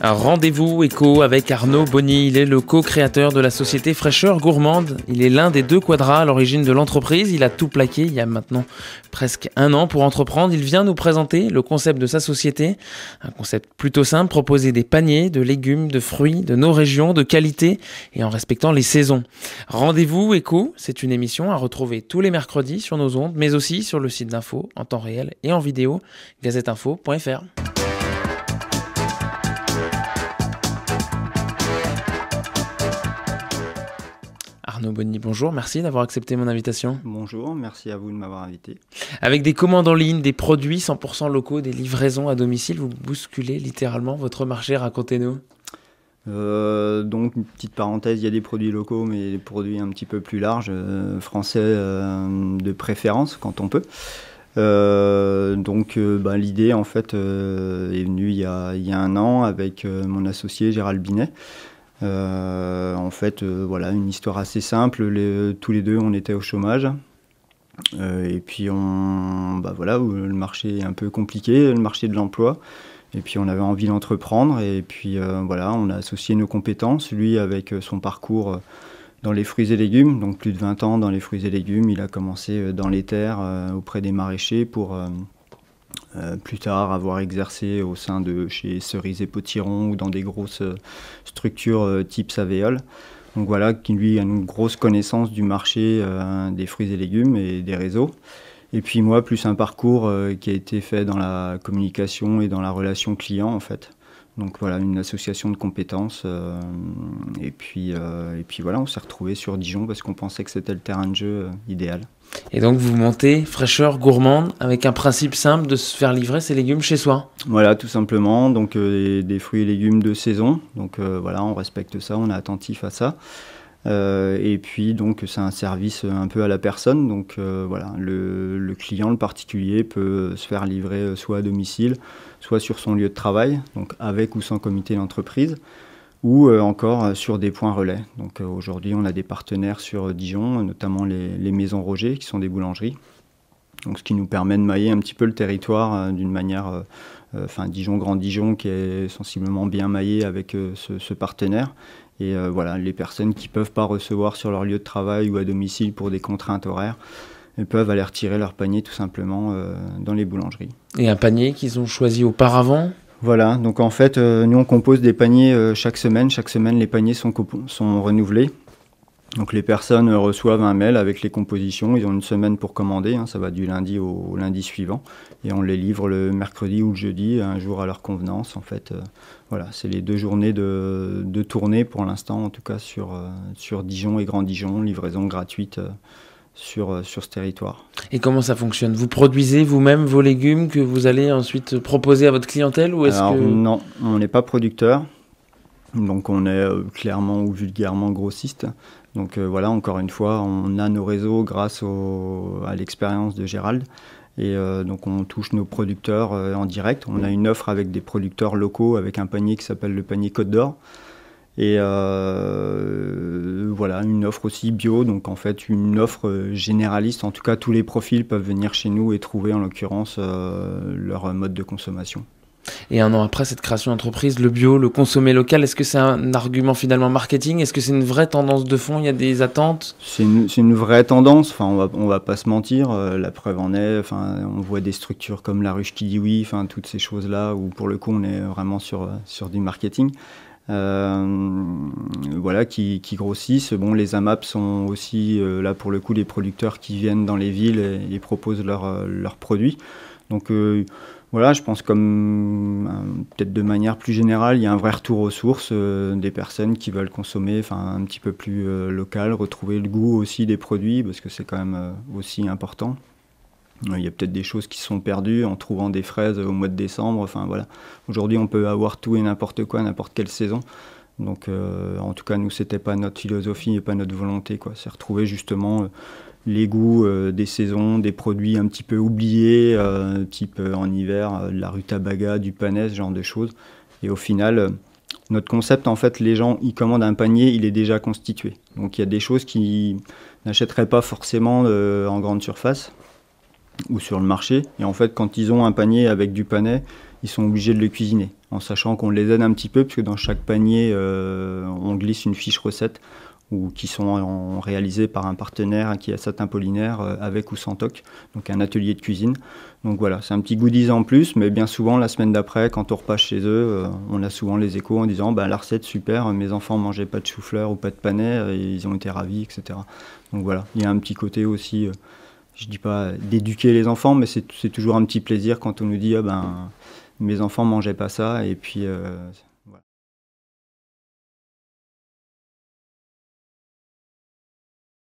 Un rendez-vous éco avec Arnaud Bonny. Il est le co-créateur de la société Fraîcheur Gourmande. Il est l'un des deux quadras à l'origine de l'entreprise. Il a tout plaqué il y a maintenant presque 1 an pour entreprendre. Il vient nous présenter le concept de sa société. Un concept plutôt simple, proposer des paniers de légumes, de fruits, de nos régions, de qualité et en respectant les saisons. Rendez-vous éco, c'est une émission à retrouver tous les mercredis sur nos ondes, mais aussi sur le site d'info en temps réel et en vidéo, gazetteinfo.fr. Arnaud Bonny, bonjour, merci d'avoir accepté mon invitation. Bonjour, merci à vous de m'avoir invité. Avec des commandes en ligne, des produits 100% locaux, des livraisons à domicile, vous bousculez littéralement votre marché, racontez-nous. Donc, une petite parenthèse, il y a des produits locaux, mais des produits un petit peu plus larges, français de préférence quand on peut. L'idée en fait est venue il y a 1 an avec mon associé Gérald Binet. Voilà, une histoire assez simple. Tous les deux, on était au chômage. Et puis, le marché est un peu compliqué, le marché de l'emploi. Et puis, on avait envie d'entreprendre. Et puis, on a associé nos compétences. Lui, avec son parcours dans les fruits et légumes, donc plus de 20 ans dans les fruits et légumes. Il a commencé dans les terres auprès des maraîchers pour plus tard avoir exercé au sein de chez Cerise et Potiron ou dans des grosses structures type Savéole. Donc voilà, qui lui a une grosse connaissance du marché des fruits et légumes et des réseaux. Et puis moi, plus un parcours qui a été fait dans la communication et dans la relation client en fait. Donc voilà, une association de compétences. Et puis voilà, on s'est retrouvés sur Dijon parce qu'on pensait que c'était le terrain de jeu idéal. Et donc vous montez Fraîcheur Gourmande avec un principe simple de se faire livrer ses légumes chez soi. Voilà, tout simplement. Donc des fruits et légumes de saison. Donc on respecte ça, on est attentif à ça. Et puis donc c'est un service un peu à la personne. Donc le client, le particulier peut se faire livrer soit à domicile, soit sur son lieu de travail, donc avec ou sans comité d'entreprise, ou encore sur des points relais. Donc aujourd'hui, on a des partenaires sur Dijon, notamment les Maisons Roger, qui sont des boulangeries. Donc ce qui nous permet de mailler un petit peu le territoire d'une manière... Dijon, Grand Dijon, qui est sensiblement bien maillé avec ce partenaire. Et les personnes qui ne peuvent pas recevoir sur leur lieu de travail ou à domicile pour des contraintes horaires, elles peuvent aller retirer leur panier tout simplement dans les boulangeries. Et un panier qu'ils ont choisi auparavant ? Voilà, donc en fait, nous on compose des paniers chaque semaine. Chaque semaine, les paniers sont renouvelés. Donc les personnes reçoivent un mail avec les compositions. Ils ont une semaine pour commander, ça va du lundi au lundi suivant. Et on les livre le mercredi ou le jeudi, un jour à leur convenance. En fait, c'est les 2 journées de tournée pour l'instant, en tout cas sur Dijon et Grand Dijon, livraison gratuite sur ce territoire. Et comment ça fonctionne ? Vous produisez vous-même vos légumes que vous allez ensuite proposer à votre clientèle ou Non, on n'est pas producteur. Donc on est clairement ou vulgairement grossiste. Donc encore une fois, on a nos réseaux grâce à l'expérience de Gérald. Et donc on touche nos producteurs en direct. On a une offre avec des producteurs locaux avec un panier qui s'appelle le panier Côte d'Or. Et une offre aussi bio, donc en fait une offre généraliste. En tout cas, tous les profils peuvent venir chez nous et trouver en l'occurrence leur mode de consommation. Et 1 an après cette création d'entreprise, le bio, le consommé local, est-ce que c'est un argument finalement marketing ? Est-ce que c'est une vraie tendance de fond ? Il y a des attentes ? C'est une vraie tendance, on va pas se mentir, la preuve en est, on voit des structures comme La Ruche qui dit oui, toutes ces choses-là où pour le coup on est vraiment sur du marketing. Qui grossissent. Bon, les AMAP sont aussi là pour le coup des producteurs qui viennent dans les villes et proposent leurs produits. Donc je pense peut-être de manière plus générale, il y a un vrai retour aux sources des personnes qui veulent consommer un petit peu plus local, retrouver le goût aussi des produits parce que c'est quand même aussi important. Il y a peut-être des choses qui sont perdues en trouvant des fraises au mois de décembre. Aujourd'hui, on peut avoir tout et n'importe quoi, n'importe quelle saison. Donc, en tout cas, nous, c'était pas notre philosophie et pas notre volonté, quoi. C'est retrouver justement les goûts des saisons, des produits un petit peu oubliés, type en hiver, la rutabaga, du panais, ce genre de choses. Et au final, notre concept, en fait, les gens, ils commandent un panier, il est déjà constitué. Donc, il y a des choses qu'ils n'achèteraient pas forcément en grande surface ou sur le marché. Et en fait, quand ils ont un panier avec du panais, ils sont obligés de le cuisiner, en sachant qu'on les aide un petit peu, puisque dans chaque panier, on glisse une fiche recette qui sont réalisées par un partenaire qui a Saint-Apollinaire, avec ou sans toc, donc un atelier de cuisine. Donc voilà, c'est un petit goodies en plus, mais bien souvent, la semaine d'après, quand on repasse chez eux, on a souvent les échos en disant la recette, super, mes enfants ne mangeaient pas de chou-fleur ou pas de panais, et ils ont été ravis, etc. Donc voilà, il y a un petit côté aussi, je ne dis pas d'éduquer les enfants, mais c'est toujours un petit plaisir quand on nous dit mes enfants ne mangeaient pas ça, et puis